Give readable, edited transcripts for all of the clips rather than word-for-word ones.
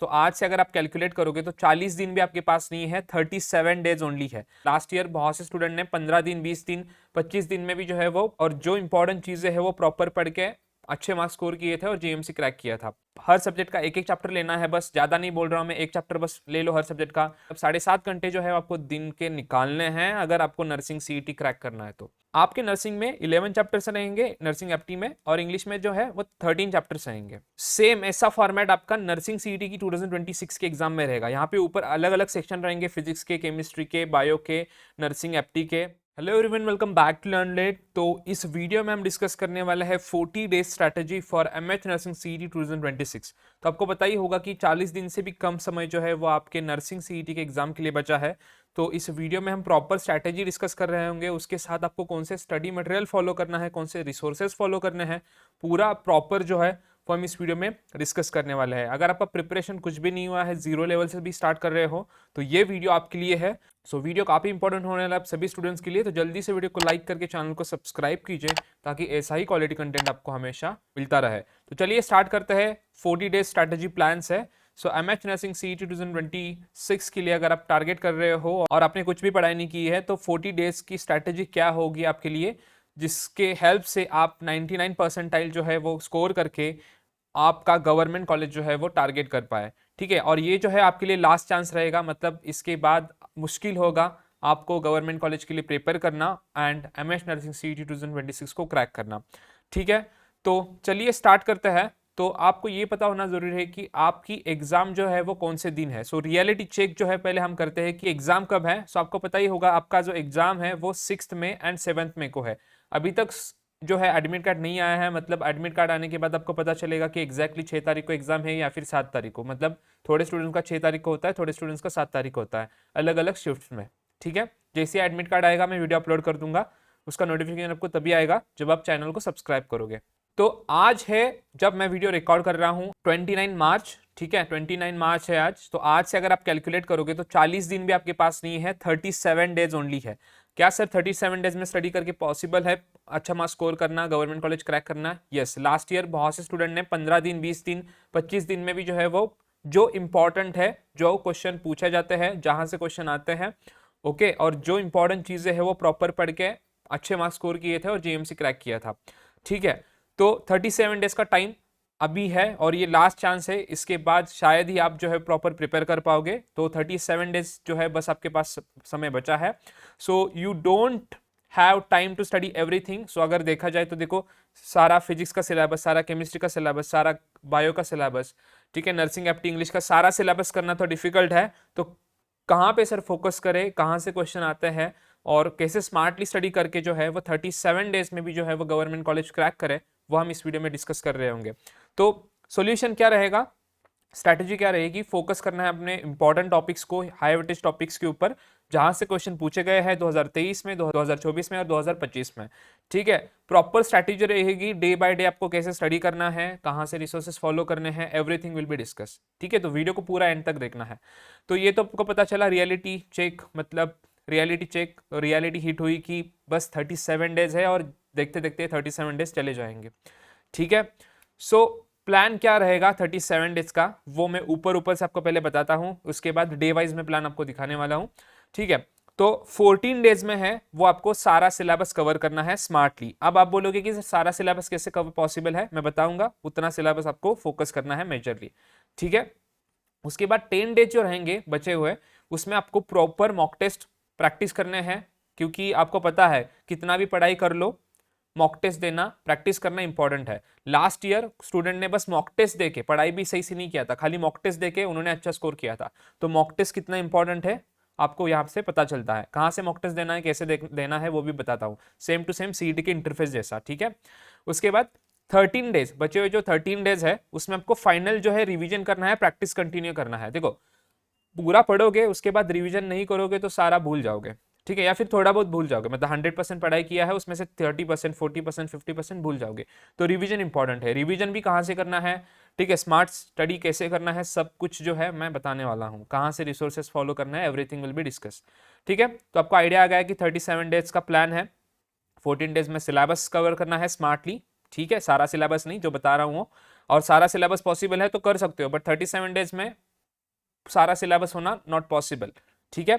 तो आज से अगर आप कैलकुलेट करोगे तो 40 दिन भी आपके पास नहीं है, 37 डेज ओनली है। लास्ट ईयर बहुत से स्टूडेंट ने 15 दिन, 20 दिन, 25 दिन में भी जो है वो और जो इंपॉर्टेंट चीजें है वो प्रॉपर पढ़ के अच्छे मार्क्स स्कोर किए थे और जेएमसी क्रैक किया था। हर सब्जेक्ट का एक एक चैप्टर लेना है, बस ज्यादा नहीं बोल रहा हूं मैं, एक चैप्टर बस ले लो हर सब्जेक्ट का। अब 7.5 घंटे जो है आपको दिन के निकालने हैं अगर आपको नर्सिंग सीईटी क्रैक करना है तो। आपके नर्सिंग में 11 चैप्टर्स रहेंगे नर्सिंग एफटी में, और इंग्लिश में जो है वो 13 चैप्टर्स रहेंगे। सेम ऐसा फॉर्मेट आपका नर्सिंग सीईटी की 2026 के एग्जाम में रहेगा। यहाँ पे ऊपर अलग अलग सेक्शन रहेंगे, फिजिक्स के, केमिस्ट्री के, बायो के, नर्सिंग एफटी के। Hello everyone, welcome back to Learn Let. तो इस वीडियो में हम डिस्कस करने वाला है 40 days strategy for MH nursing CET 2026। तो आपको पता ही होगा कि 40 दिन से भी कम समय जो है वो आपके नर्सिंग सीईटी के एग्जाम के लिए बचा है। तो इस वीडियो में हम प्रॉपर स्ट्रैटेजी डिस्कस कर रहे होंगे, उसके साथ आपको कौन से स्टडी मटेरियल फॉलो करना है, कौन से रिसोर्सेज फॉलो करने हैं, पूरा प्रॉपर जो है वो हम इस वीडियो में डिस्कस करने वाले हैं। अगर आपका प्रिपरेशन कुछ भी नहीं हुआ है, जीरो लेवल से भी स्टार्ट कर रहे हो, तो ये वीडियो आपके लिए है। सो वीडियो काफी इंपॉर्टेंट होने वाला है आप सभी स्टूडेंट्स के लिए। तो जल्दी से वीडियो को लाइक करके चैनल को सब्सक्राइब कीजिए ताकि ऐसा ही क्वालिटी कंटेंट आपको हमेशा मिलता रहे। तो चलिए स्टार्ट करते हैं। 40 डेज स्ट्रैटेजी प्लान्स है। सो एमएच नर्सिंग सीईटी 2026 के लिए अगर आप टारगेट कर रहे हो और आपने कुछ भी पढ़ाई नहीं की है, तो 40 डेज की स्ट्रैटेजी क्या होगी आपके लिए, जिसके हेल्प से आप 99 परसेंटाइल जो है वो स्कोर करके आपका गवर्नमेंट कॉलेज जो है वो टारगेट कर पाए। ठीक है, और ये जो है आपके लिए लास्ट चांस रहेगा, मतलब इसके बाद मुश्किल होगा आपको गवर्नमेंट कॉलेज के लिए प्रिपेयर करना एंड एमएच नर्सिंग सीईटी 2026 को क्रैक करना। ठीक है, तो चलिए स्टार्ट करते हैं। तो आपको ये पता होना जरूरी है कि आपकी एग्जाम जो है वो कौन से दिन है। सो रियलिटी चेक जो है पहले हम करते हैं कि एग्जाम कब है। सो आपको पता ही होगा आपका जो एग्जाम है वो 6 में एंड 7 में को है। अभी तक जो है एडमिट कार्ड नहीं आया है, मतलब एडमिट कार्ड आने के बाद आपको पता चलेगा कि एग्जैक्टली 6 तारीख को एग्जाम है या फिर 7 तारीख को। मतलब थोड़े स्टूडेंट्स का 6 तारीख को होता है, थोड़े स्टूडेंट्स का 7 तारीख को होता है, अलग अलग शिफ्ट में। ठीक है, जैसे एडमिट कार्ड आएगा मैं वीडियो अपलोड कर दूंगा, उसका नोटिफिकेशन आपको तभी आएगा जब आप चैनल को सब्सक्राइब करोगे। तो आज है, जब मैं वीडियो रिकॉर्ड कर रहा हूँ, 29 मार्च। ठीक है, 29 मार्च है आज। तो आज से अगर आप कैलकुलेट करोगे तो 40 दिन भी आपके पास नहीं है, 37 डेज ओनली है। क्या सर 37 डेज में स्टडी करके पॉसिबल है अच्छा मार्क्स स्कोर करना, गवर्नमेंट कॉलेज क्रैक करना? यस, लास्ट ईयर बहुत से स्टूडेंट ने 15 दिन, 20 दिन, 25 दिन में भी जो है वो जो इंपॉर्टेंट है, जो क्वेश्चन पूछे जाते हैं, जहां से क्वेश्चन आते हैं, ओके, और जो इंपॉर्टेंट चीजें है वो प्रॉपर पढ़ के अच्छे मार्क्स स्कोर किए थे और जेएमसी क्रैक किया था। ठीक है, तो 37 डेज का टाइम अभी है और ये लास्ट चांस है। इसके बाद शायद ही आप जो है प्रॉपर प्रिपेयर कर पाओगे। तो 37 डेज जो है बस आपके पास समय बचा है। So you don't have time to study everything. So अगर देखा जाए तो देखो, सारा फिजिक्स का सिलेबस, सारा केमिस्ट्री का सिलेबस, सारा बायो का सिलेबस, ठीक है, नर्सिंग एफटी इंग्लिश का सारा सिलेबस करना तो डिफिकल्ट है। तो कहाँ पे सर फोकस करें, कहाँ से क्वेश्चन आते हैं और कैसे स्मार्टली स्टडी करके जो है वो 37 डेज में भी जो है वो गवर्नमेंट कॉलेज क्रैक करे, वो हम इस वीडियो में डिस्कस कर रहे होंगे। तो सॉल्यूशन क्या रहेगा, स्ट्रैटेजी क्या रहेगी? फोकस करना है अपने इंपॉर्टेंट टॉपिक्स को, हाई वेटेज टॉपिक्स के ऊपर, जहां से क्वेश्चन पूछे गए हैं 2023 में, 2024 में और 2025 में। ठीक है, प्रॉपर स्ट्रैटेजी रहेगी, डे बाय डे आपको कैसे स्टडी करना है, कहां से रिसोर्सेज फॉलो करने हैं, एवरीथिंग विल बी डिस्कस। ठीक है, तो वीडियो को पूरा एंड तक देखना है। तो ये तो आपको पता चला रियलिटी चेक, मतलब रियलिटी चेक, रियलिटी हिट हुई कि बस 37 डेज है और देखते देखते 37 डेज चले जाएंगे। ठीक है, सो प्लान क्या रहेगा 37 डेज का, वो मैं ऊपर ऊपर से आपको पहले बताता हूं, उसके बाद डे वाइज में प्लान आपको दिखाने वाला हूं। ठीक है, तो 14 डेज में है वो आपको सारा सिलेबस कवर करना है स्मार्टली। अब आप बोलोगे कि सारा सिलेबस कैसे कवर पॉसिबल है, मैं बताऊंगा। उतना सिलेबस आपको फोकस करना है मेजरली। ठीक है, उसके बाद 10 डेज जो रहेंगे बचे हुए, उसमें आपको प्रॉपर मॉक टेस्ट प्रैक्टिस करने हैं, क्योंकि आपको पता है कितना भी पढ़ाई कर लो, मॉक टेस्ट देना, प्रैक्टिस करना इंपॉर्टेंट है। लास्ट ईयर स्टूडेंट ने बस मॉक टेस्ट देके, पढ़ाई भी सही से नहीं किया था, खाली मॉक टेस्ट देके उन्होंने अच्छा स्कोर किया था। तो मॉक टेस्ट कितना इंपॉर्टेंट है आपको यहाँ से पता चलता है। कहाँ से मॉक टेस्ट देना है, कैसे देना है, वो भी बताता हूँ, सेम टू सेम सीईटी के इंटरफेस जैसा। ठीक है, उसके बाद 13 डेज बचे हुए, जो 13 डेज है उसमें आपको फाइनल जो है रिवीजन करना है, प्रैक्टिस कंटिन्यू करना है। देखो, पूरा पढ़ोगे उसके बाद रिवीजन नहीं करोगे तो सारा भूल जाओगे। ठीक है, या फिर थोड़ा बहुत भूल जाओगे, मतलब 100% पढ़ाई किया है उसमें से 30%, 40%, 50% भूल जाओगे। तो रिवीजन इंपॉर्टेंट है। रिवीजन भी कहाँ से करना है, ठीक है, स्मार्ट स्टडी कैसे करना है, सब कुछ जो है मैं बताने वाला हूँ। कहाँ से रिसोर्सेज फॉलो करना है, एवरीथिंग विल बी डिस्कस। ठीक है, तो आपको आइडिया आ गया कि 37 डेज का प्लान है। 14 डेज में सिलेबस कवर करना है स्मार्टली। ठीक है, सारा सिलेबस नहीं जो बता रहा हूँ, और सारा सिलेबस पॉसिबल है तो कर सकते हो, बट 37 डेज में सारा सिलेबस होना नॉट पॉसिबल, ठीक है।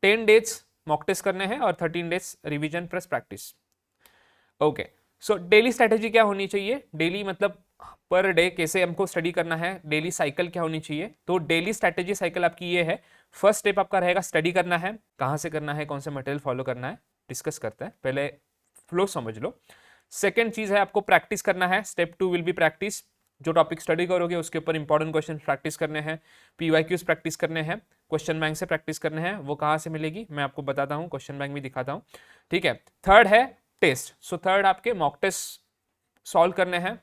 10 डेज मॉक टेस्ट करने हैं और 13 days revision plus practice. Okay, so daily strategy क्या होनी चाहिए, डेली मतलब पर डे कैसे हमको स्टडी करना है, डेली साइकिल क्या होनी चाहिए। तो डेली स्ट्रेटेजी साइकिल आपकी ये है, फर्स्ट स्टेप आपका रहेगा स्टडी करना है, कहाँ से करना है, कौन से मटेरियल फॉलो करना है, डिस्कस करते हैं, पहले फ्लो समझ लो। सेकेंड चीज है आपको प्रैक्टिस करना है, स्टेप 2 विल बी प्रैक्टिस, जो टॉपिक स्टडी करोगे उसके ऊपर इंपॉर्टेंट क्वेश्चन प्रैक्टिस करने हैं, पीवाईक्यूज प्रैक्टिस करने हैं, क्वेश्चन बैंक से प्रैक्टिस करने हैं। वो कहाँ से मिलेगी मैं आपको बताता हूँ, क्वेश्चन बैंक भी दिखाता हूँ, ठीक है। थर्ड है टेस्ट, सो थर्ड आपके मॉक टेस्ट सॉल्व करने हैं,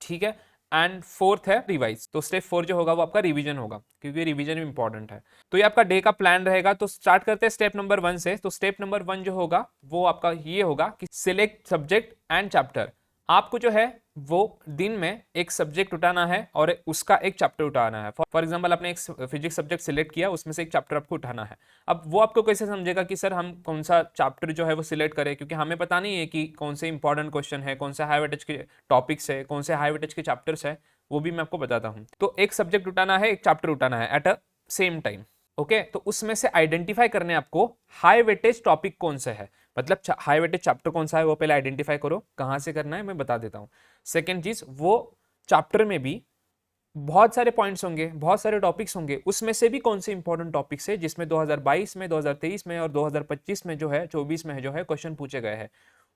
ठीक है। एंड फोर्थ है रिवाइज, तो स्टेप 4 जो होगा वो आपका रिवीजन होगा, क्योंकि रिवीजन भी इंपॉर्टेंट है। तो ये आपका डे का प्लान रहेगा। तो स्टार्ट करते हैं स्टेप नंबर 1 से। तो स्टेप नंबर 1 जो होगा वो आपका ये होगा कि सिलेक्ट सब्जेक्ट एंड चैप्टर। आपको जो है वो दिन में एक सब्जेक्ट उठाना है और उसका एक चैप्टर उठाना है। फॉर एग्जांपल आपने एक फिजिक्स सब्जेक्ट सिलेक्ट किया, उसमें से एक चैप्टर आपको उठाना है। अब वो आपको कैसे समझेगा कि सर हम कौन सा चैप्टर जो है वो सिलेक्ट करें, क्योंकि हमें पता नहीं है कि कौन से इंपॉर्टेंट क्वेश्चन है, कौन से हाई वेटेज के टॉपिक्स है, कौन से हाई वेटेज के चैप्टर्स है, वो भी मैं आपको बताता हूँ। तो एक सब्जेक्ट उठाना है, एक चैप्टर उठाना है at a same time, okay. तो उसमें से आइडेंटिफाई करने आपको हाई वेटेज टॉपिक कौन सा है, मतलब हाई वेटेज चैप्टर कौन सा है वो पहले आइडेंटिफाई करो। कहाँ से करना है मैं बता देता हूँ। सेकेंड चीज, वो चैप्टर में भी बहुत सारे पॉइंट्स होंगे, बहुत सारे टॉपिक्स होंगे, उसमें से भी कौन से इंपॉर्टेंट टॉपिक्स है जिसमें 2022 में, 2023 में और 2025 में जो है, 24 में जो है क्वेश्चन पूछे गए हैं,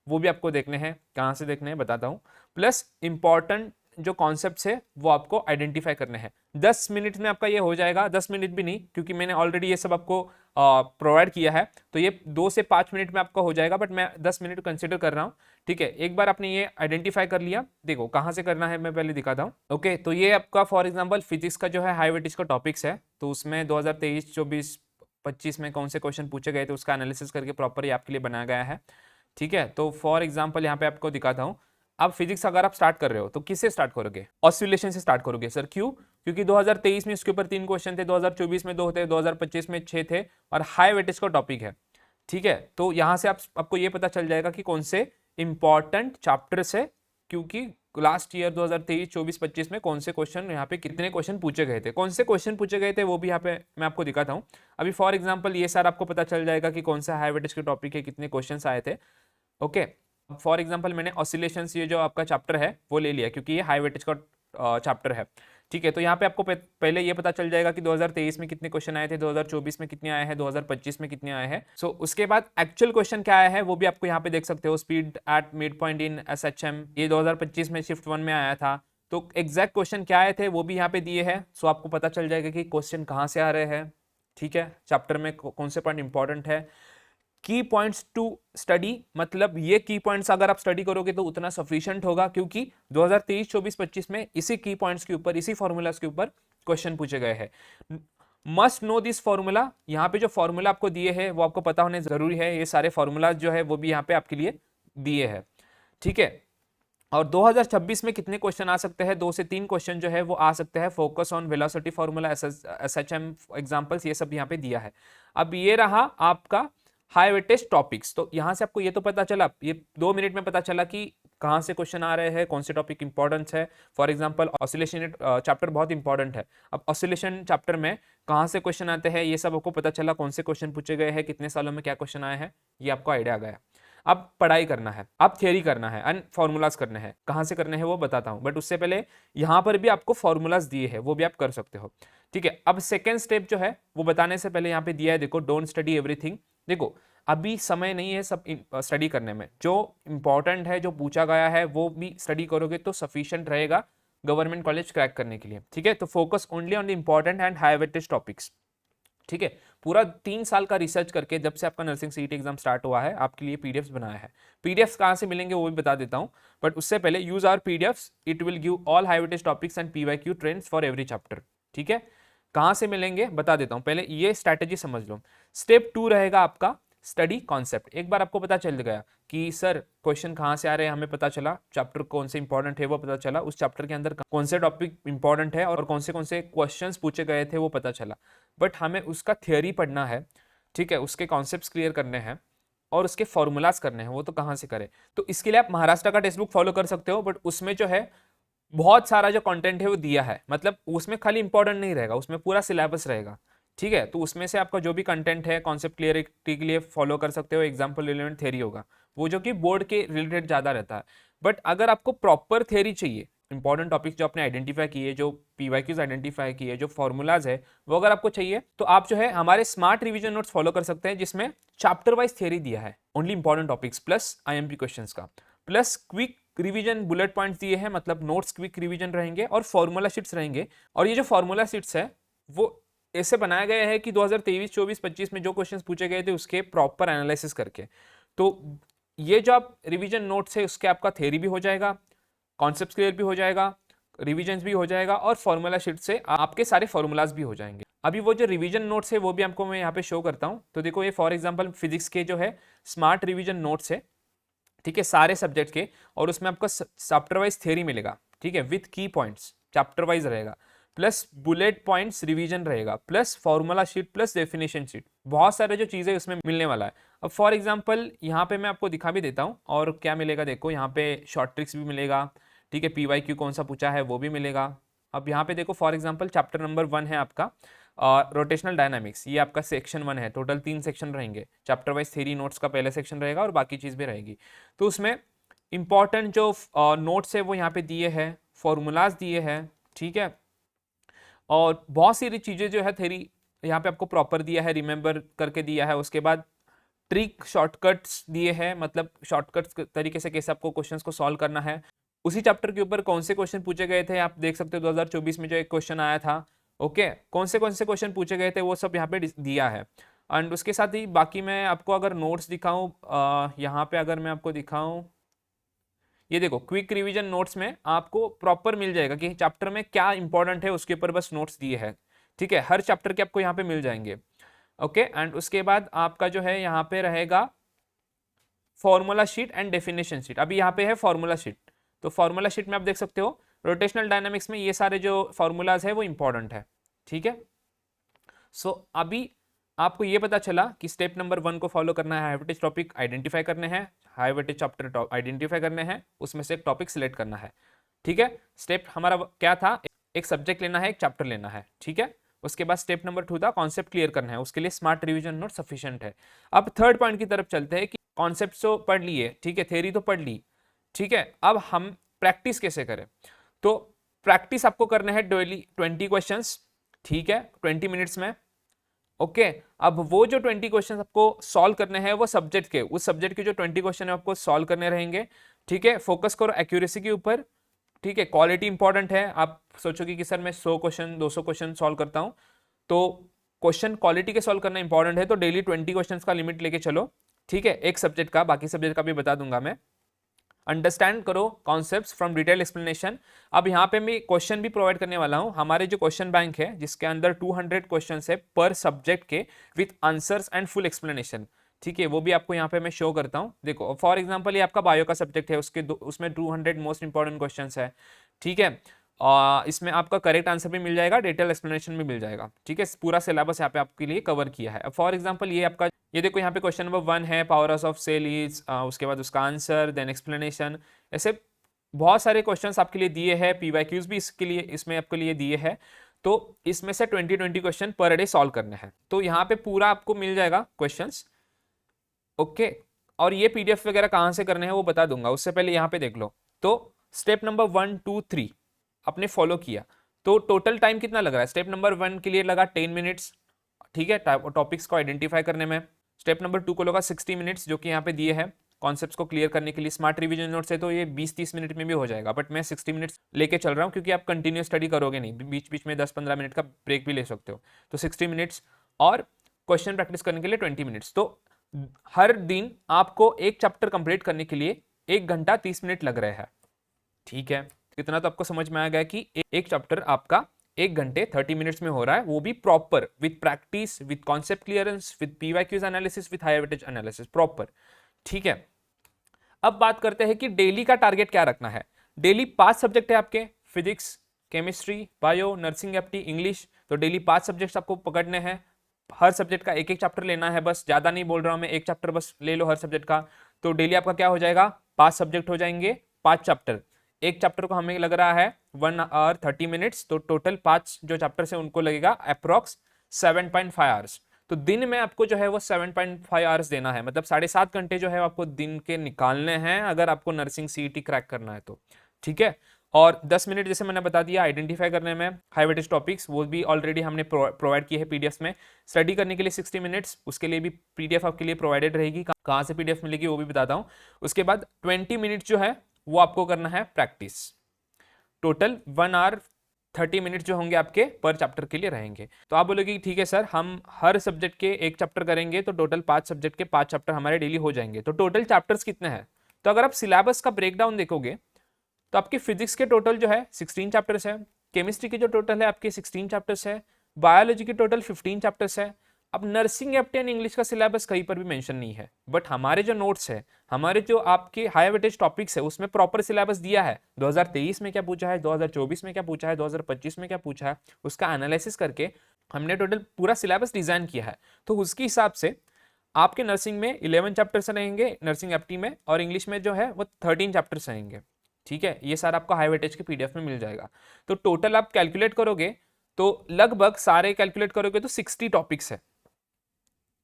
वो भी आपको देखने हैं। कहाँ से देखने हैं बताता हूँ। प्लस इंपॉर्टेंट जो कॉन्सेप्ट्स है वो आपको आइडेंटिफाई करने हैं। 10 मिनट में आपका ये हो जाएगा, 10 मिनट भी नहीं, क्योंकि मैंने ऑलरेडी ये सब आपको प्रोवाइड किया है, तो ये 2 से 5 मिनट में आपका हो जाएगा, बट मैं 10 मिनट कंसिडर कर रहा हूँ, ठीक है। एक बार आपने ये आइडेंटिफाई कर लिया, देखो कहाँ से करना है मैं पहले दिखाता हूँ, ओके। तो ये आपका फॉर एग्जाम्पल फिजिक्स का जो है हाई वेटेज का टॉपिक्स है, तो उसमें 2023, 24, 25 में कौन से क्वेश्चन पूछे गए थे उसका एनालिसिस करके प्रॉपर ये आपके लिए बनाया गया है, ठीक है। तो फॉर एग्जाम्पल यहाँ पे आपको दिखाता हूँ। अब फिजिक्स अगर आप स्टार्ट कर रहे हो तो किससे स्टार्ट करोगे, ऑसिलेशन से स्टार्ट करोगे। सर क्यों, क्योंकि 2023 में इसके ऊपर 3 क्वेश्चन थे, 2024 में 2 थे, 2025 में 6 थे और हाई वेटेज का टॉपिक है, ठीक है। तो यहां से आपको ये पता चल जाएगा कि कौन से इंपॉर्टेंट चैप्टर्स है, क्योंकि लास्ट ईयर 2023, 24, 25 में कौन से क्वेश्चन यहाँ पे कितने क्वेश्चन पूछे गए थे, कौन से क्वेश्चन पूछे गए थे वो भी यहाँ पे मैं आपको दिखाता हूँ। अभी फॉर एग्जाम्पल ये सारा आपको पता चल जाएगा कि कौन सा हाई वेटेज के टॉपिक है, कितने क्वेश्चन आए थे, ओके। फॉर एग्जाम्पल मैंने ऑसिलेशंस ये जो आपका चैप्टर है वो ले लिया, क्योंकि ये हाई वेटेज का चैप्टर है, ठीक है। तो यहाँ पे आपको पहले ये पता चल जाएगा कि 2023 में कितने क्वेश्चन आए थे, 2024 में कितने आए हैं, 2025 में कितने आए हैं। सो उसके बाद एक्चुअल क्वेश्चन क्या आया है वो भी आपको यहाँ पे देख सकते हो। Speed at mid point in SHM, ये 2025 में शिफ्ट 1 में आया था। तो एग्जैक्ट क्वेश्चन क्या आए थे वो भी यहाँ पे दिए हैं। सो आपको पता चल जाएगा कि क्वेश्चन कहाँ से आ रहे हैं, ठीक है, चैप्टर में कौन से पॉइंट इंपॉर्टेंट है। की पॉइंट्स टू स्टडी, मतलब ये की पॉइंट्स अगर आप स्टडी करोगे तो उतना सफिशिएंट होगा, क्योंकि 2023, 24, 25 में इसी की पॉइंट्स के ऊपर, इसी फॉर्मूलाज के ऊपर क्वेश्चन पूछे गए हैं। मस्ट नो दिस फॉर्मूला, यहाँ पे जो फॉर्मूला आपको दिए हैं वो आपको पता होने जरूरी है। ये सारे फॉर्मूलाज जो है वो भी यहाँ पे आपके लिए दिए हैं, ठीक है। और 2026 में कितने क्वेश्चन आ सकते हैं, 2 से 3 क्वेश्चन जो है वो आ सकते हैं। Focus on velocity formula, SHM examples, ये सब यहाँ पे दिया है। अब ये रहा आपका हाई वेटेज टॉपिक्स। तो यहां से आपको ये तो पता चला, ये 2 मिनट में पता चला कि कहां से क्वेश्चन आ रहे हैं, कौन से टॉपिक इंपॉर्टेंट है। फॉर एग्जांपल ऑसिलेशन चैप्टर बहुत इंपॉर्टेंट है। अब ऑसिलेशन चैप्टर में कहां से क्वेश्चन आते हैं ये सब आपको पता चला, कौन से क्वेश्चन पूछे गए हैं, कितने सालों में क्या क्वेश्चन आए हैं, ये आपको आइडिया आ गया। अब पढ़ाई करना है, अब थियरी करना है एंड फॉर्मूलाज करने हैं। कहां से करने हैं वो बताता हूं, बट उससे पहले यहां पर भी आपको फॉर्मूलाज दिए हैं, वो भी आप कर सकते हो, ठीक है। अब सेकेंड स्टेप जो है वो बताने से पहले यहाँ पे दिया है, देखो, डोंट स्टडी एवरीथिंग। देखो अभी समय नहीं है सब स्टडी करने में, जो इंपॉर्टेंट है, जो पूछा गया है वो भी स्टडी करोगे तो सफिशिएंट रहेगा गवर्नमेंट कॉलेज क्रैक करने के लिए, ठीक है। तो focus only on the important and high weightage topics, ठीक है। पूरा 3 साल का रिसर्च करके जब से आपका नर्सिंग सीईटी एग्जाम स्टार्ट हुआ है आपके लिए पीडीएफ्स बनाया है। पीडीएफ्स कहाँ से मिलेंगे वो भी बता देता हूँ, बट उससे पहले use our PDFs, it will give all high weightage topics and PYQ trends for every chapter, ठीक है। कहाँ से मिलेंगे बता देता हूँ, पहले ये स्ट्रैटेजी समझ लो। स्टेप 2 रहेगा आपका स्टडी कॉन्सेप्ट। एक बार आपको पता चल गया कि सर क्वेश्चन कहाँ से आ रहे हैं, हमें पता चला चैप्टर कौन से इंपॉर्टेंट है वो पता चला, उस चैप्टर के अंदर कौन से टॉपिक इंपॉर्टेंट है और कौन से क्वेश्चंस पूछे गए थे वो पता चला, बट हमें उसका थियोरी पढ़ना है, ठीक है, उसके कॉन्सेप्ट्स क्लियर करने हैं और उसके फॉर्मूलाज करने हैं। वो तो कहाँ से करें, तो इसके लिए आप महाराष्ट्र का टेक्स्ट बुक फॉलो कर सकते हो, बट उसमें जो है बहुत सारा जो कंटेंट है वो दिया है, मतलब उसमें खाली इंपॉर्टेंट नहीं रहेगा, उसमें पूरा सिलेबस रहेगा। ठीक है, तो उसमें से आपका जो भी कंटेंट है कॉन्सेप्ट क्लियरिटी के लिए फॉलो कर सकते हो, एग्जाम्पल रिलेवेंट थ्योरी होगा वो जो कि बोर्ड के रिलेटेड ज़्यादा रहता है। बट अगर आपको प्रॉपर थ्योरी चाहिए, इंपॉर्टेंट टॉपिक जो आपने आइडेंटिफाई किए, जो पीवाईक्यूज आइडेंटिफाई किए, जो फॉर्मूलाज है वो अगर आपको चाहिए तो आप जो है हमारे स्मार्ट रिवीजन नोट्स फॉलो कर सकते हैं, जिसमें चैप्टर वाइज थ्योरी दिया है, only important topics plus IMP questions का, plus quick revision bullet points दिए हैं, मतलब नोट्स क्विक रिवीजन रहेंगे और फॉर्मूला शीट्स रहेंगे। और ये जो फॉर्मूला शीट्स है वो ऐसे बनाया गया है कि 2023, 24, 25 में जो क्वेश्चंस पूछे गए थे उसके प्रॉपर एनालिसिस करके। तो ये जो आप रिवीजन नोट्स है उसके आपका थ्योरी भी हो जाएगा, कॉन्सेप्ट क्लियर भी हो जाएगा, रिवीजन भी हो जाएगा और फॉर्मूला शीट से आपके सारे फॉर्मूलाज भी हो जाएंगे। अभी वो जो रिवीजन नोट्स है वो भी आपको मैं यहाँ पे शो करता हूँ। तो देखो ये फॉर एग्जांपल फिजिक्स के जो है स्मार्ट रिवीजन नोट्स है, ठीक है, सारे सब्जेक्ट के, और उसमें आपको चैप्टर वाइज थ्योरी मिलेगा, ठीक है, विथ की पॉइंट्स चैप्टर वाइज रहेगा, प्लस बुलेट पॉइंट्स रिवीजन रहेगा, plus formula sheet, plus definition sheet, बहुत सारे जो चीज़ें उसमें मिलने वाला है। अब फॉर एग्जांपल यहाँ पे मैं आपको दिखा भी देता हूँ और क्या मिलेगा, देखो यहाँ पे शॉर्ट ट्रिक्स भी मिलेगा, ठीक है, पीवाईक्यू कौन सा पूछा है वो भी मिलेगा। अब यहाँ पे देखो फॉर एग्जांपल चैप्टर नंबर 1 है आपका रोटेशनल डायनामिक्स, ये आपका सेक्शन 1 है, टोटल 3 सेक्शन रहेंगे, चैप्टर वाइज थ्योरी नोट्स का पहले सेक्शन रहेगा और बाकी चीज़ भी रहेगी। तो उसमें इंपॉर्टेंट जो नोट्स है वो यहाँ पे दिए हैं, फॉर्मूलाज दिए हैं, ठीक है, और बहुत सारी चीज़ें जो है थ्योरी यहाँ पे आपको प्रॉपर दिया है, रिमेंबर करके दिया है। उसके बाद ट्रिक शॉर्टकट्स दिए हैं, मतलब शॉर्टकट्स तरीके से कैसे आपको क्वेश्चंस को सॉल्व करना है। उसी चैप्टर के ऊपर कौन से क्वेश्चन पूछे गए थे आप देख सकते हो, 2024 में जो एक क्वेश्चन आया था, ओके, कौन से क्वेश्चन पूछे गए थे वो सब यहाँ पे दिया है। एंड उसके साथ ही बाकी मैं आपको अगर नोट्स दिखाऊं, यहाँ पे अगर मैं आपको दिखाऊं, ये देखो क्विक रिवीजन नोट्स में आपको प्रॉपर मिल जाएगा कि चैप्टर में क्या इंपॉर्टेंट है, उसके ऊपर बस नोट्स दिए हैं, ठीक है, हर चैप्टर के आपको यहाँ पे मिल जाएंगे, ओके। एंड उसके बाद आपका जो है यहाँ पे रहेगा formula sheet and definition sheet. अभी यहाँ पे है फॉर्मूला शीट, तो फॉर्मूला शीट में आप देख सकते हो रोटेशनल डायनामिक्स में ये सारे जो फॉर्मूलाज है वो इंपॉर्टेंट है, ठीक है। सो अभी आपको ये पता चला कि स्टेप नंबर 1 को फॉलो करना है, हाई वेटेज टॉपिक आइडेंटिफाई करने हैं, हाई वेटेज चैप्टर आइडेंटिफाई करने हैं, उसमें से एक टॉपिक सिलेक्ट करना है, ठीक है। स्टेप हमारा क्या था, एक सब्जेक्ट लेना है, एक चैप्टर लेना है, ठीक है। उसके बाद स्टेप नंबर 2 था कॉन्सेप्ट क्लियर करना है, उसके लिए स्मार्ट रिवीजन नोट सफिशिएंट है। अब थर्ड पॉइंट की तरफ चलते हैं कि कॉन्सेप्ट तो पढ़ लिए, ठीक है, थ्योरी तो पढ़ ली, ठीक है, अब हम प्रैक्टिस कैसे करें। तो प्रैक्टिस आपको करना है डेली 20 क्वेश्चंस, ठीक है, 20 मिनट्स में, ओके। अब वो जो 20 क्वेश्चन आपको सॉल्व करने हैं वो सब्जेक्ट के, उस सब्जेक्ट के जो 20 क्वेश्चन है आपको सॉल्व करने रहेंगे, ठीक है। फोकस करो एक्यूरेसी के ऊपर, ठीक है, क्वालिटी इंपॉर्टेंट है। आप सोचोगे कि सर मैं 100 क्वेश्चन 200 क्वेश्चन सॉल्व करता हूं, तो क्वेश्चन क्वालिटी के सॉल्व करना इंपॉर्टेंट है, तो डेली 20 क्वेश्चन का लिमिट लेके चलो, ठीक है, एक सब्जेक्ट का, बाकी सब्जेक्ट का भी बता दूंगा मैं। अंडरस्टैंड करो कॉन्सेप्ट्स फ्रॉम डिटेल एक्सप्लेनेशन। अब यहाँ पे मैं क्वेश्चन भी प्रोवाइड करने वाला हूँ, हमारे जो क्वेश्चन बैंक है जिसके अंदर 200 क्वेश्चन है पर सब्जेक्ट के, with answers and full explanation, ठीक है, वो भी आपको यहाँ पे मैं शो करता हूँ। देखो फॉर एग्जांपल ये आपका बायो का सब्जेक्ट है, उसके उसमें 200 मोस्ट इंपॉर्टेंट क्वेश्चंस है, ठीक है। इसमें आपका करेक्ट आंसर भी मिल जाएगा, डिटेल एक्सप्लेनेशन भी मिल जाएगा, ठीक है, पूरा सिलेबस यहाँ पे आपके लिए कवर किया है। फॉर एग्जांपल ये आपका, ये देखो यहाँ पे क्वेश्चन नंबर 1 है पावर ऑफ सेल इज, उसके बाद उसका आंसर, देन एक्सप्लेनेशन, ऐसे बहुत सारे क्वेश्चंस आपके लिए दिए हैं, पीवाईक्यूज भी इसके लिए इसमें आपके लिए दिए हैं। तो इसमें से 20 क्वेश्चन पर डे सॉल्व करने हैं, तो यहाँ पे पूरा आपको मिल जाएगा क्वेश्चंस, ओके। और ये पीडीएफ वगैरह कहाँ से करने हैं वो बता दूंगा, उससे पहले यहाँ पे देख लो। तो स्टेप नंबर 1 2 3 आपने फॉलो किया, तो टोटल टाइम कितना लग रहा है, स्टेप नंबर 1 के लिए लगा 10 मिनट्स, ठीक है, टॉपिक्स को आइडेंटिफाई करने में। स्टेप नंबर 2 को लगा 60 मिनट्स, जो कि यहाँ पे दिए हैं कॉन्सेप्ट्स को क्लियर करने के लिए। स्मार्ट रिवीजन नोट से तो ये 20-30 मिनट में भी हो जाएगा, बट मैं 60 मिनट्स लेके चल रहा हूँ क्योंकि आप कंटिन्यू स्टडी करोगे नहीं, बीच बीच में 10-15 मिनट का ब्रेक भी ले सकते हो। तो 60 मिनट्स और क्वेश्चन प्रैक्टिस करने के लिए 20 मिनट्स। तो हर दिन आपको एक चैप्टर कंप्लीट करने के लिए 1 घंटा 30 मिनट लग रहे हैं, ठीक है। इतना तो आपको समझ में आ गया कि एक चैप्टर आपका 1 घंटे 30 मिनट्स में हो रहा है, वो भी proper with practice, with concept clearance, with PYQs analysis, with high weightage analysis, proper, ठीक है। अब बात करते हैं कि डेली का टारगेट क्या रखना है। डेली 5 सब्जेक्ट है आपके, physics, chemistry, bio, nursing, FT, English, तो डेली 5 सब्जेक्ट्स आपको पकड़ने हैं, हर सब्जेक्ट का एक एक चैप्टर लेना है, बस ज्यादा नहीं बोल रहा हूं मैं, एक चैप्टर बस ले लो हर सब्जेक्ट का। तो डेली आपका क्या हो जाएगा, 5 सब्जेक्ट हो जाएंगे, 5 चैप्टर, एक चैप्टर को हमें लग रहा है 1 आवर 30 मिनट्स, तो टोटल 5 जो चैप्टर्स है उनको लगेगा अप्रोक्स 7.5 आवर्स। तो दिन में आपको जो है वो 7.5 आवर्स देना है, मतलब 7.5 घंटे जो है आपको दिन के निकालने हैं अगर आपको नर्सिंग सीईटी क्रैक करना है तो, ठीक है। और 10 मिनट जैसे मैंने बता दिया आइडेंटिफाई करने में हाई वेटेज टॉपिक्स, वो भी ऑलरेडी हमने प्रोवाइड किए हैं पीडीएफ में। स्टडी करने के लिए 60 मिनट्स, उसके लिए भी पीडीएफ आपके लिए प्रोवाइडेड रहेगी, कहाँ से पीडीएफ मिलेगी वो भी बताता हूँ। उसके बाद 20 मिनट जो है वो आपको करना है प्रैक्टिस। टोटल 1 आवर 30 मिनट जो होंगे आपके पर चैप्टर के लिए रहेंगे। तो आप बोलोगे कि ठीक है सर, हम हर सब्जेक्ट के एक चैप्टर करेंगे तो टोटल 5 सब्जेक्ट के 5 चैप्टर हमारे डेली हो जाएंगे, तो टोटल चैप्टर्स कितने हैं? तो अगर आप सिलेबस का ब्रेकडाउन देखोगे तो आपके फिजिक्स के टोटल जो है 16 चैप्टर्स है, केमिस्ट्री के जो टोटल है आपके 16 चैप्टर्स है, बायोलॉजी के टोटल 15 चैप्टर्स है। अब नर्सिंग एप्टी एंड इंग्लिश का सिलेबस कहीं पर भी मेंशन नहीं है, बट हमारे जो नोट्स है, हमारे जो आपके हाई वेटेज टॉपिक्स है उसमें प्रॉपर सिलेबस दिया है। 2023 में क्या पूछा है, 2024 में क्या पूछा है, 2025 में क्या पूछा है, उसका एनालिसिस करके हमने टोटल पूरा सिलेबस डिजाइन किया है। तो उसके हिसाब से आपके नर्सिंग में 11 चैप्टर्स रहेंगे नर्सिंग एप्टी में, और इंग्लिश में जो है वो 13 चैप्टर्स रहेंगे, ठीक है। ये सारा आपको हाई वेटेज के पीडीएफ में मिल जाएगा। तो टोटल आप कैलकुलेट करोगे तो लगभग सारे कैलकुलेट करोगे तो 60 टॉपिक्स है,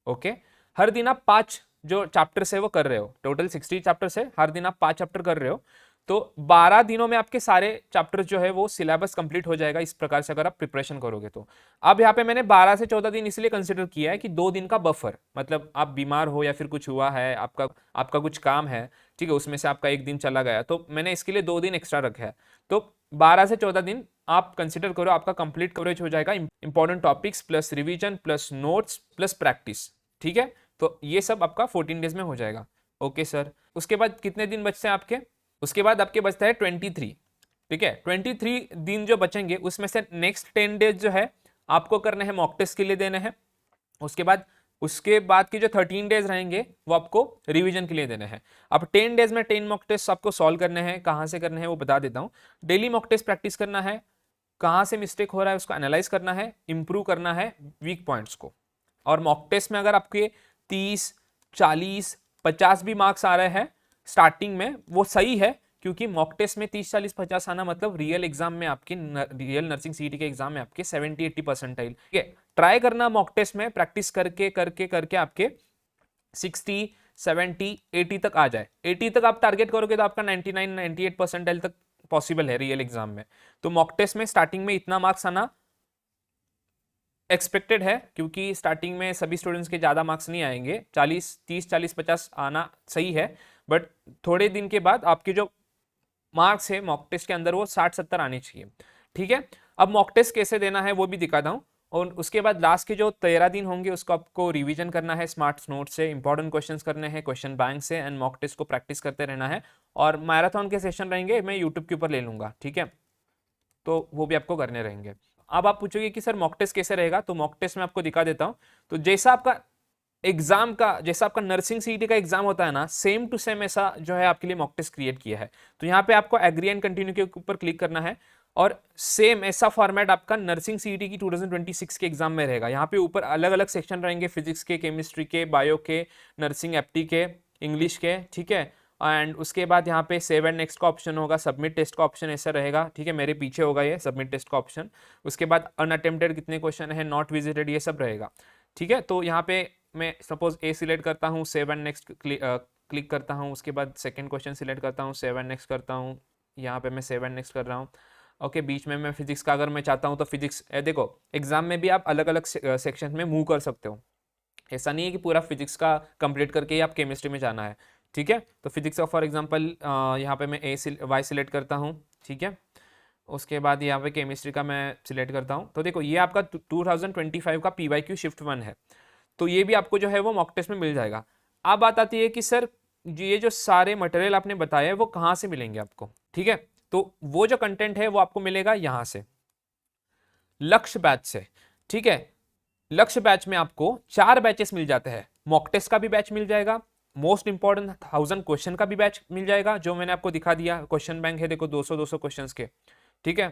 ओके। हर दिन आप 5 जो चैप्टर्स है वो कर रहे हो, टोटल 60 चैप्टर्स है, हर दिन आप 5 चैप्टर कर रहे हो, तो 12 दिनों में आपके सारे चैप्टर्स जो है वो सिलेबस कंप्लीट हो जाएगा। इस प्रकार से अगर आप प्रिपरेशन करोगे तो अब यहाँ पे मैंने 12 से 14 दिन इसलिए कंसिडर किया है कि 2 दिन का बफर, मतलब आप बीमार हो या फिर कुछ हुआ है, आपका कुछ काम है, ठीक है, उसमें से आपका एक दिन चला गया, तो मैंने इसके लिए 2 दिन एक्स्ट्रा रखा है। तो 12 से 14 दिन आप कंसिडर करो, आपका कंप्लीट कवरेज हो जाएगा, important topics plus revision plus notes plus practice, ठीक है। तो ये सब आपका 14 डेज में हो जाएगा, ओके सर। उसके बाद कितने दिन बचते हैं आपके? उसके बाद आपके बचता है 23, ठीक है। 23 दिन जो बचेंगे उसमें से नेक्स्ट 10 डेज जो है आपको करने हैं मॉक टेस्ट के लिए देने हैं। उसके बाद के जो 13 डेज रहेंगे वो आपको रिवीजन के लिए देने हैं। अब 10 डेज में 10 मॉक टेस्ट आपको सॉल्व करने हैं, कहाँ से करने हैं वो बता देता हूँ। डेली मॉक टेस्ट प्रैक्टिस करना है, कहाँ से मिस्टेक हो रहा है उसको एनालाइज करना है, इंप्रूव करना है वीक पॉइंट्स को। और मॉक टेस्ट में अगर आपके 30, 40, 50 भी मार्क्स आ रहे हैं स्टार्टिंग में, वो सही है, क्योंकि मॉक टेस्ट में 30, 40, 50 आना मतलब रियल एग्जाम में आपके रियल नर्सिंग सीईटी के एग्जाम में आपके 70-80 परसेंटाइल, ठीक है। ट्राई करना मॉक टेस्ट में प्रैक्टिस करके करके करके आपके 60, 70, 80 तक आ जाए। 80 तक आप टारगेट करोगे तो आपका 99, 98 परसेंटाइल तक पॉसिबल है रियल एग्जाम में। तो मॉक टेस्ट में स्टार्टिंग में इतना मार्क्स आना एक्सपेक्टेड है, क्योंकि स्टार्टिंग में सभी स्टूडेंट्स के ज़्यादा मार्क्स नहीं आएंगे, 30, 40, 50 आना सही है, बट थोड़े दिन के बाद आपके जो मार्क्स है मॉक टेस्ट के अंदर वो 60-70 आने चाहिए, ठीक है। अब मॉक टेस्ट कैसे देना है वो भी दिखाता हूँ, और उसके बाद लास्ट के जो 13 दिन होंगे उसको आपको रिवीजन करना है स्मार्ट नोट से, इंपॉर्टेंट क्वेश्चंस करने हैं क्वेश्चन बैंक से, एंड मॉक टेस्ट को प्रैक्टिस करते रहना है। और मैराथन के सेशन रहेंगे, मैं यूट्यूब के ऊपर ले लूंगा, ठीक है, तो वो भी आपको करने रहेंगे। अब आप पूछोगे कि सर मॉक टेस्ट कैसे रहेगा, तो मॉक टेस्ट में आपको दिखा देता हूँ। तो जैसा आपका नर्सिंग सीईटी का एग्जाम होता है ना, सेम टू सेम ऐसा जो है आपके लिए मॉक टेस्ट क्रिएट किया है। तो यहाँ पे आपको एग्री एंड कंटिन्यू के ऊपर क्लिक करना है, और सेम ऐसा फॉर्मेट आपका नर्सिंग सीईटी की 2026 के एग्जाम में रहेगा। यहाँ पे ऊपर अलग अलग सेक्शन रहेंगे, फिजिक्स के, केमिस्ट्री के, बायो के, नर्सिंग एप्टी के, इंग्लिश के, ठीक है। एंड उसके बाद यहाँ पे सेव एंड नेक्स्ट का ऑप्शन होगा, सबमिट टेस्ट का ऑप्शन ऐसा रहेगा, ठीक है, मेरे पीछे होगा ये सबमिट टेस्ट का ऑप्शन। उसके बाद अनअटेम्प्टेड कितने क्वेश्चन है, नॉट विजिटेड, ये सब रहेगा, ठीक है। तो यहाँ पे मैं सपोज ए सिलेक्ट करता हूँ, सेव एंड नेक्स्ट क्लिक करता हूँ, उसके बाद सेकंड क्वेश्चन सिलेक्ट करता हूँ, सेव एंड नेक्स्ट करता हूँ, यहाँ पे मैं सेव एंड नेक्स्ट कर रहा हूँ, ओके। बीच में मैं फिजिक्स का अगर मैं चाहता हूँ तो फिजिक्स, देखो एग्जाम में भी आप अलग अलग सेक्शन में मूव कर सकते हो, ऐसा नहीं है कि पूरा फिजिक्स का कंप्लीट करके ही आप केमिस्ट्री में जाना है, ठीक है। तो फिजिक्स का फॉर एग्जांपल यहाँ पे मैं वाई सिलेक्ट करता हूँ, ठीक है। उसके बाद यहाँ पे केमिस्ट्री का मैं सिलेक्ट करता हूँ। तो देखो ये आपका 2025 का PYQ शिफ्ट 1 है, तो ये भी आपको जो है वो मॉक टेस्ट में मिल जाएगा। अब बात आती है कि सर ये जो सारे मटेरियल आपने बताए वो कहाँ से मिलेंगे आपको, ठीक है। तो वो जो कंटेंट है वो आपको मिलेगा यहाँ से, लक्ष्य बैच से, ठीक है। लक्ष्य बैच में आपको 4 बैचेस मिल जाते हैं, मॉक टेस्ट का भी बैच मिल जाएगा, मोस्ट इंपॉर्टेंट 1000 क्वेश्चन का भी बैच मिल जाएगा, जो मैंने आपको दिखा दिया, क्वेश्चन बैंक है देखो 200 क्वेश्चंस के, ठीक है।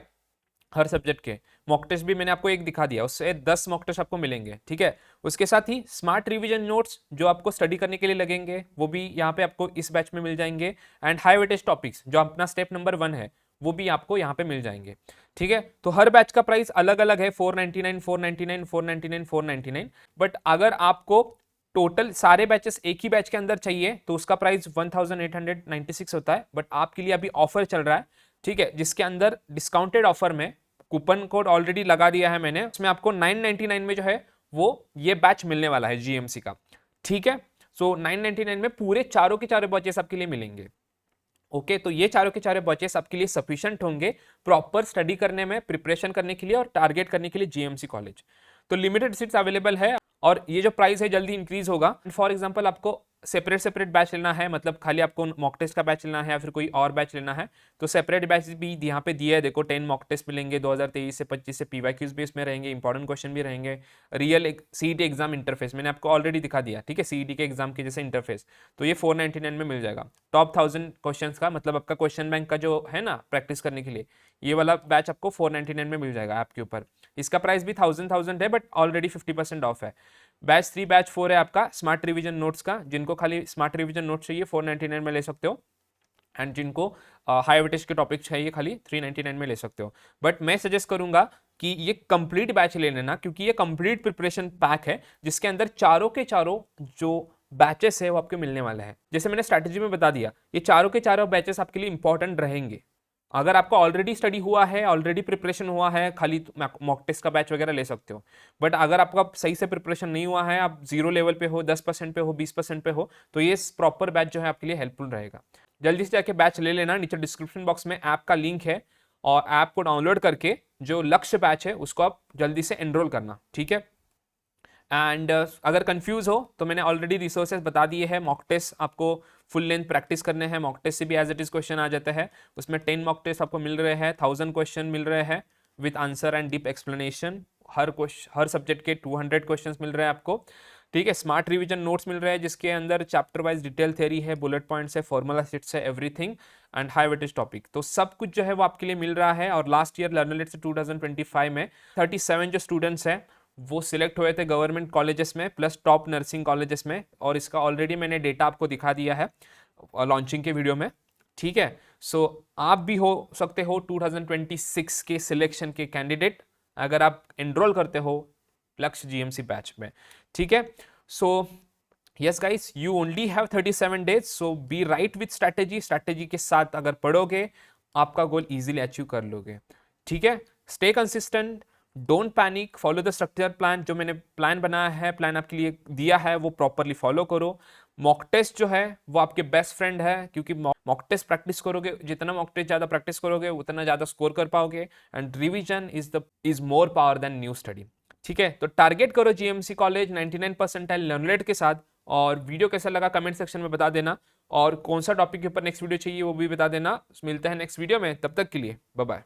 हर सब्जेक्ट के। मॉक टेस्ट भी मैंने आपको एक दिखा दिया, उससे 10 मॉक टेस्ट आपको मिलेंगे, ठीक है। उसके साथ ही स्मार्ट रिवीजन नोट्स जो आपको स्टडी करने के लिए लगेंगे वो भी यहाँ पे आपको इस बैच में मिल जाएंगे। एंड हाई वेटेज टॉपिक्स जो अपना स्टेप नंबर 1 है वो भी आपको यहाँ पे मिल जाएंगे, ठीक है। तो हर बैच का प्राइस अलग अलग है, 499, 499, 499, 499। बट अगर आपको टोटल सारे बैचेस एक ही बैच के अंदर चाहिए तो उसका प्राइस 1896 होता है। बट आपके लिए अभी ऑफर चल रहा है, ठीक है, जिसके अंदर डिस्काउंटेड ऑफर में कूपन कोड ऑलरेडी लगा दिया है मैंने, उसमें आपको 999 में जो है वो ये बैच मिलने वाला है जीएमसी का, ठीक है। सो 999 में पूरे चारों के चारों बैचेस आपके लिए मिलेंगे। ओके, तो ये चारों के चारों बैचेस आपके लिए सफिशिएंट होंगे प्रॉपर स्टडी करने में, प्रिपरेशन करने के लिए और टारगेट करने के लिए जीएमसी कॉलेज। तो लिमिटेड सीट्स अवेलेबल है और ये जो प्राइस है जल्दी इंक्रीज होगा। फॉर एग्जांपल आपको सेपरेट सेपरेट बैच लेना है, मतलब खाली आपको मॉक टेस्ट का बैच लेना है या फिर कोई और बैच लेना है तो सेपरेट बैच भी यहाँ पे दिया है। देखो 10 मॉक टेस्ट मिलेंगे 2023 से 25 से, पीवाईक्यूज भी इसमें रहेंगे, इंपॉर्टेंट क्वेश्चन भी रहेंगे, रियल सीईटी एग्जाम इंटरफेस मैंने आपको ऑलरेडी दिखा दिया, ठीक है, सीईटी के एग्जाम के जैसे इंटरफेस। तो ये 499 में मिल जाएगा। टॉप 1000 क्वेश्चन का मतलब आपका क्वेश्चन बैंक का जो है ना प्रैक्टिस करने के लिए, ये वाला बैच आपको 499 में मिल जाएगा ऐप के ऊपर। इसका प्राइस भी 1000 है बट ऑलरेडी 50% ऑफ है। बैच 3 बैच 4 है आपका स्मार्ट रिवीजन नोट्स का, जिनको खाली स्मार्ट रिवीजन नोट्स चाहिए 499 में ले सकते हो, एंड जिनको हाई वेटेज के टॉपिक चाहिए खाली 399 में ले सकते हो। बट मैं सजेस्ट करूंगा कि ये कंप्लीट बैच ले लेना, क्योंकि ये कंप्लीट प्रिपरेशन पैक है जिसके अंदर चारों के चारों जो बैचेस है वो आपके मिलने वाले हैं। जैसे मैंने स्ट्रैटेजी में बता दिया, ये चारों के चारों बैचेस आपके लिए इंपॉर्टेंट रहेंगे। अगर आपका ऑलरेडी स्टडी हुआ है, ऑलरेडी प्रिपरेशन हुआ है, खाली मॉक टेस्ट का बैच वगैरह ले सकते हो। बट अगर आपका सही से प्रिपरेशन नहीं हुआ है, आप 0 लेवल पे हो, 10% पे हो, 20% पे हो, तो ये प्रॉपर बैच जो है आपके लिए हेल्पफुल रहेगा। जल्दी से जाके बैच ले लेना, नीचे डिस्क्रिप्शन बॉक्स में ऐप का लिंक है और ऐप को डाउनलोड करके जो लक्ष्य बैच है उसको आप जल्दी से एनरोल करना, ठीक है। एंड अगर कंफ्यूज हो तो मैंने ऑलरेडी रिसोर्सेज बता दिए हैं। मॉक टेस्ट आपको फुल लेंथ प्रैक्टिस करने हैं, मॉक टेस्ट से भी एज इट इज क्वेश्चन आ जाता है। उसमें 10 मॉक टेस्ट आपको मिल रहे हैं, 1000 क्वेश्चन मिल रहे हैं with answer and deep explanation. Her subject के 200 क्वेश्चन मिल रहे हैं आपको, ठीक है। स्मार्ट रिवीजन नोट्स मिल रहे हैं जिसके अंदर चैप्टर वाइज डिटेल थ्योरी है, बुलेट पॉइंट्स है, फॉर्मूला सेट्स है, everything and high weightage topic. तो सब कुछ जो है वो आपके लिए मिल रहा है। और लास्ट ईयर लर्नरलेट से 2025 में 37 जो स्टूडेंट्स हैं वो सिलेक्ट हुए थे गवर्नमेंट कॉलेजेस में प्लस टॉप नर्सिंग कॉलेजेस में, और इसका ऑलरेडी मैंने डेटा आपको दिखा दिया है लॉन्चिंग के वीडियो में, ठीक है। सो आप भी हो सकते हो 2026 के सिलेक्शन के कैंडिडेट अगर आप एनरोल करते हो लक्ष्य जीएमसी बैच में, ठीक है। So yes guys, you only have 37 days, so be right with strategy के साथ अगर पढ़ोगे आपका गोल इजीली अचीव कर लोगे, ठीक है। Stay consistent, don't panic, follow the structure plan. जो मैंने प्लान बनाया है, प्लान आपके लिए दिया है, वो प्रॉपरली फॉलो करो। मॉक टेस्ट जो है वो आपके बेस्ट फ्रेंड है, क्योंकि मॉक टेस्ट प्रैक्टिस करोगे, जितना मॉक टेस्ट ज़्यादा प्रैक्टिस करोगे उतना ज़्यादा स्कोर कर पाओगे। And revision is more power than new study, ठीक है। तो टारगेट करो जीएमसी कॉलेज 99 परसेंटाइल लर्नलेट के साथ। और वीडियो कैसा लगा कमेंट सेक्शन में बता देना, और कौन सा टॉपिक के ऊपर नेक्स्ट वीडियो चाहिए वो भी बता देना। मिलते हैं नेक्स्ट वीडियो में, तब तक के लिए बाय बाय।